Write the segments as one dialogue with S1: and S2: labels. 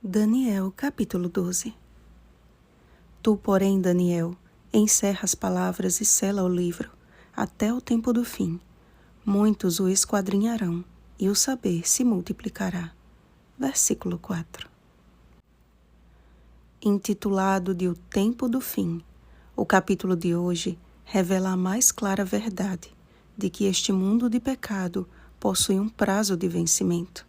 S1: Daniel, capítulo 12. Tu, porém, Daniel, encerra as palavras e sela o livro, até o tempo do fim. Muitos o esquadrinharão, e o saber se multiplicará. Versículo 4. Intitulado de O Tempo do Fim, o capítulo de hoje revela a mais clara verdade de que este mundo de pecado possui um prazo de vencimento.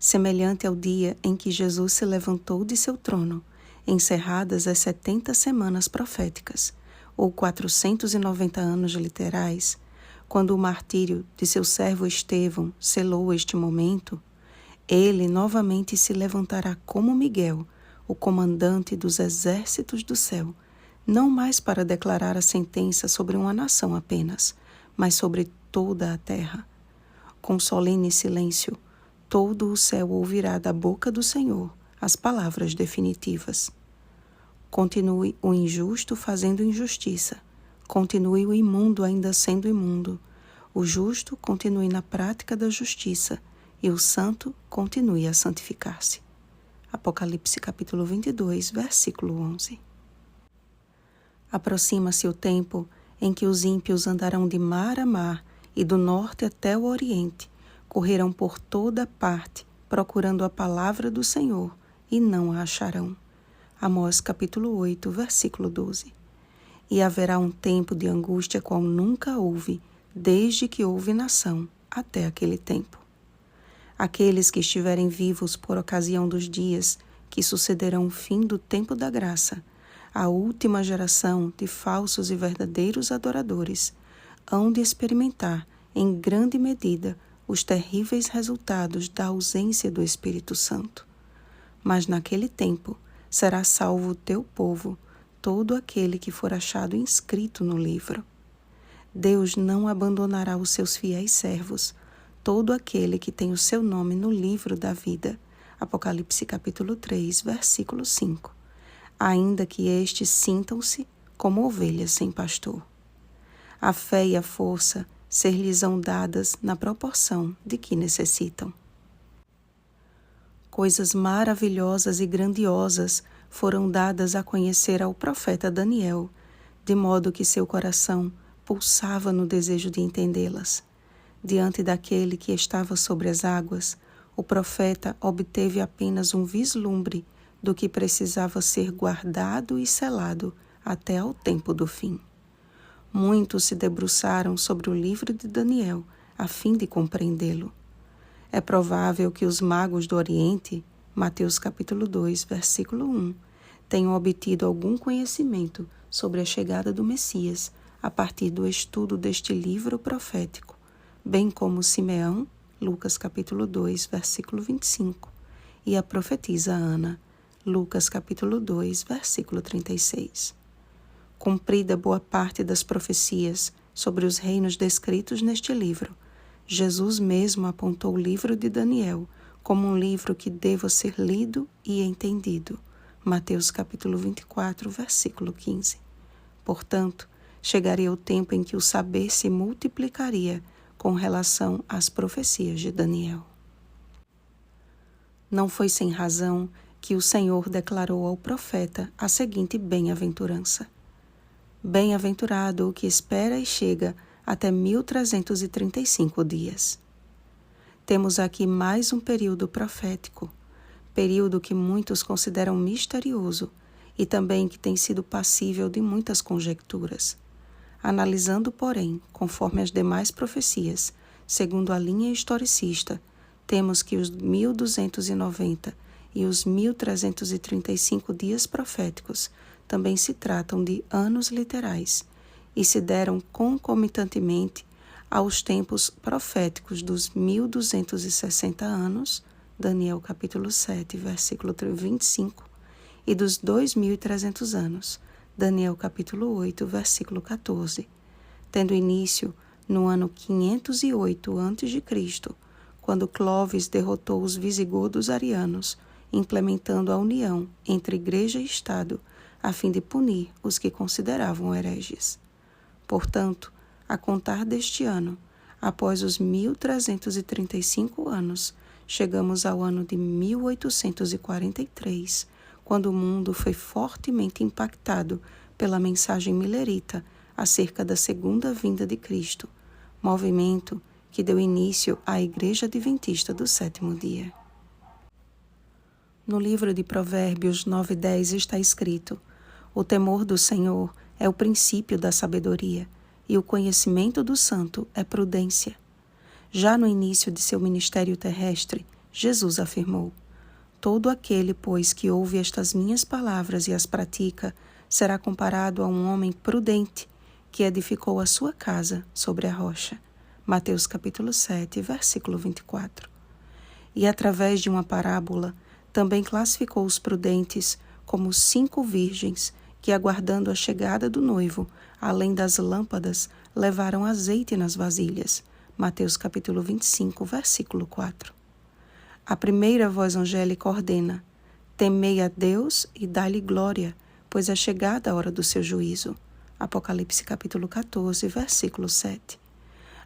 S1: Semelhante ao dia em que Jesus se levantou de seu trono, encerradas as 70 semanas proféticas, ou 490 anos literais, quando o martírio de seu servo Estevão selou este momento, ele novamente se levantará como Miguel, o comandante dos exércitos do céu, não mais para declarar a sentença sobre uma nação apenas, mas sobre toda a terra. Com solene silêncio, todo o céu ouvirá da boca do Senhor as palavras definitivas. Continue o injusto fazendo injustiça. Continue o imundo ainda sendo imundo. O justo continue na prática da justiça e o santo continue a santificar-se. Apocalipse capítulo 22, versículo 11. Aproxima-se o tempo em que os ímpios andarão de mar a mar e do norte até o oriente, correrão por toda parte, procurando a palavra do Senhor, e não a acharão. Amós capítulo 8, versículo 12. E haverá um tempo de angústia qual nunca houve, desde que houve nação, até aquele tempo. Aqueles que estiverem vivos por ocasião dos dias que sucederão o fim do tempo da graça, a última geração de falsos e verdadeiros adoradores, hão de experimentar, em grande medida, os terríveis resultados da ausência do Espírito Santo. Mas naquele tempo será salvo o teu povo, todo aquele que for achado inscrito no livro. Deus não abandonará os seus fiéis servos, todo aquele que tem o seu nome no livro da vida. Apocalipse capítulo 3, versículo 5. Ainda que estes sintam-se como ovelhas sem pastor. A fé e a força ser-lhes-ão dadas na proporção de que necessitam. Coisas maravilhosas e grandiosas foram dadas a conhecer ao profeta Daniel, de modo que seu coração pulsava no desejo de entendê-las. Diante daquele que estava sobre as águas, o profeta obteve apenas um vislumbre do que precisava ser guardado e selado até ao tempo do fim. Muitos se debruçaram sobre o livro de Daniel, a fim de compreendê-lo. É provável que os magos do Oriente, Mateus capítulo 2, versículo 1, tenham obtido algum conhecimento sobre a chegada do Messias a partir do estudo deste livro profético, bem como Simeão, Lucas capítulo 2, versículo 25, e a profetisa Ana, Lucas capítulo 2, versículo 36. Cumprida boa parte das profecias sobre os reinos descritos neste livro, Jesus mesmo apontou o livro de Daniel como um livro que deva ser lido e entendido. Mateus capítulo 24, versículo 15. Portanto, chegaria o tempo em que o saber se multiplicaria com relação às profecias de Daniel. Não foi sem razão que o Senhor declarou ao profeta a seguinte bem-aventurança: Bem-aventurado o que espera e chega até 1335 dias. Temos aqui mais um período profético, período que muitos consideram misterioso e também que tem sido passível de muitas conjecturas. Analisando, porém, conforme as demais profecias, segundo a linha historicista, temos que os 1290 e os 1335 dias proféticos também se tratam de anos literais e se deram concomitantemente aos tempos proféticos dos 1260 anos, Daniel capítulo 7, versículo 25, e dos 2300 anos, Daniel capítulo 8, versículo 14, tendo início no ano 508 a.C., quando Clovis derrotou os visigodos arianos, implementando a união entre igreja e Estado, a fim de punir os que consideravam hereges. Portanto, a contar deste ano, após os 1335 anos, chegamos ao ano de 1843, quando o mundo foi fortemente impactado pela mensagem milerita acerca da segunda vinda de Cristo, movimento que deu início à Igreja Adventista do Sétimo Dia. No livro de Provérbios 9:10 está escrito: o temor do Senhor é o princípio da sabedoria, e o conhecimento do santo é prudência. Já no início de seu ministério terrestre, Jesus afirmou: todo aquele, pois, que ouve estas minhas palavras e as pratica, será comparado a um homem prudente, que edificou a sua casa sobre a rocha. Mateus capítulo 7, versículo 24. E através de uma parábola, também classificou os prudentes como 5 virgens que, aguardando a chegada do noivo, além das lâmpadas, levaram azeite nas vasilhas. Mateus capítulo 25, versículo 4. A primeira voz angélica ordena: temei a Deus e dá-lhe glória, pois é chegada a hora do seu juízo. Apocalipse capítulo 14, versículo 7.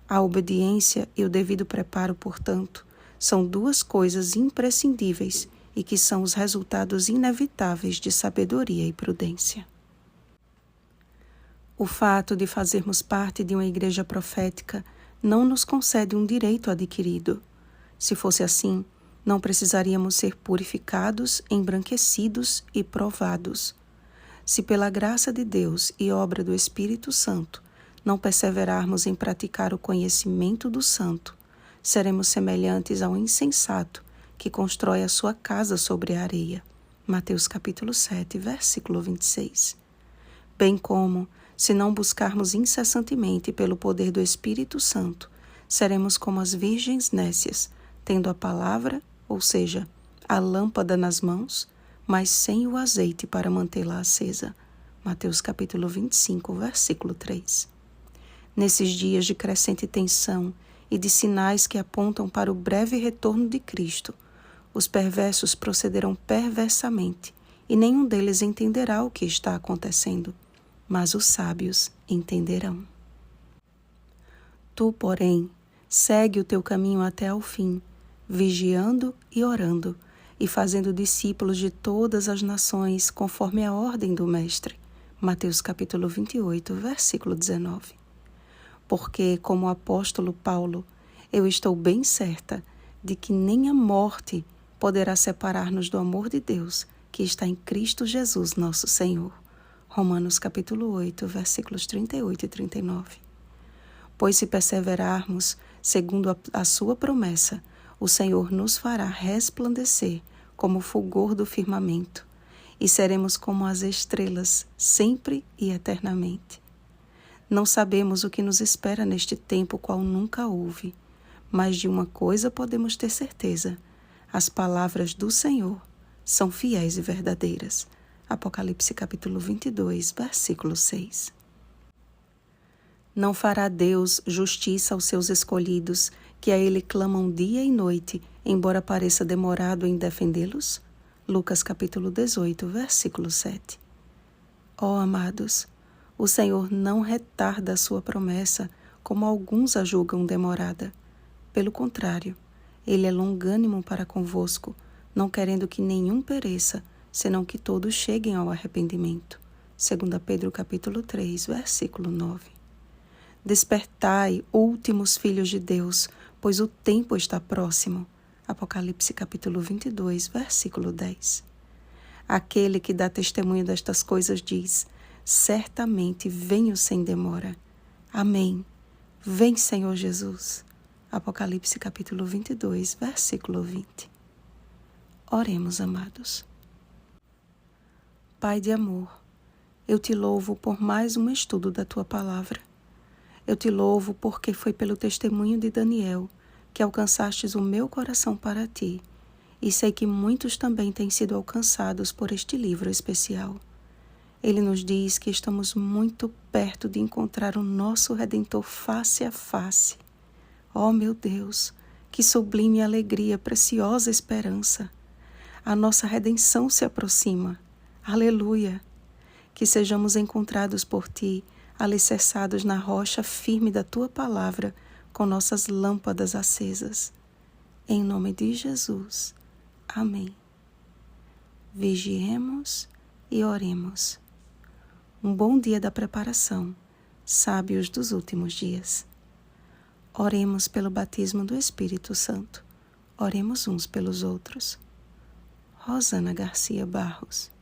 S1: A obediência e o devido preparo, portanto, são 2 coisas imprescindíveis e que são os resultados inevitáveis de sabedoria e prudência. O fato de fazermos parte de uma igreja profética não nos concede um direito adquirido. Se fosse assim, não precisaríamos ser purificados, embranquecidos e provados. Se pela graça de Deus e obra do Espírito Santo não perseverarmos em praticar o conhecimento do santo, seremos semelhantes ao insensato que constrói a sua casa sobre a areia. Mateus capítulo 7, versículo 26. Bem como, se não buscarmos incessantemente pelo poder do Espírito Santo, seremos como as virgens nécias, tendo a palavra, ou seja, a lâmpada nas mãos, mas sem o azeite para mantê-la acesa. Mateus capítulo 25, versículo 3. Nesses dias de crescente tensão e de sinais que apontam para o breve retorno de Cristo, os perversos procederão perversamente, e nenhum deles entenderá o que está acontecendo, mas os sábios entenderão. Tu, porém, segue o teu caminho até ao fim, vigiando e orando, e fazendo discípulos de todas as nações, conforme a ordem do Mestre. Mateus capítulo 28, versículo 19. Porque, como o apóstolo Paulo, eu estou bem certa de que nem a morte poderá separar-nos do amor de Deus, que está em Cristo Jesus, nosso Senhor. Romanos capítulo 8, versículos 38 e 39. Pois se perseverarmos, segundo a sua promessa, o Senhor nos fará resplandecer como o fulgor do firmamento, e seremos como as estrelas, sempre e eternamente. Não sabemos o que nos espera neste tempo qual nunca houve, mas de uma coisa podemos ter certeza: as palavras do Senhor são fiéis e verdadeiras. Apocalipse capítulo 22, versículo 6. Não fará Deus justiça aos seus escolhidos, que a Ele clamam dia e noite, embora pareça demorado em defendê-los? Lucas capítulo 18, versículo 7. Ó amados, o Senhor não retarda a sua promessa, como alguns a julgam demorada. Pelo contrário, Ele é longânimo para convosco, não querendo que nenhum pereça, senão que todos cheguem ao arrependimento. 2 Pedro capítulo 3, versículo 9. Despertai, últimos filhos de Deus, pois o tempo está próximo. Apocalipse capítulo 22, versículo 10. Aquele que dá testemunho destas coisas diz: certamente venho sem demora. Amém. Vem, Senhor Jesus. Apocalipse capítulo 22, versículo 20. Oremos, amados. Pai de amor, eu te louvo por mais um estudo da tua palavra. Eu te louvo porque foi pelo testemunho de Daniel que alcançastes o meu coração para ti, e sei que muitos também têm sido alcançados por este livro especial. Ele nos diz que estamos muito perto de encontrar o nosso Redentor face a face. Ó meu Deus, que sublime alegria, preciosa esperança! A nossa redenção se aproxima. Aleluia! Que sejamos encontrados por ti, alicerçados na rocha firme da tua palavra, com nossas lâmpadas acesas. Em nome de Jesus. Amém. Vigiemos e oremos. Um bom dia da preparação, sábios dos últimos dias. Oremos pelo batismo do Espírito Santo. Oremos uns pelos outros. Rosana Garcia Barros.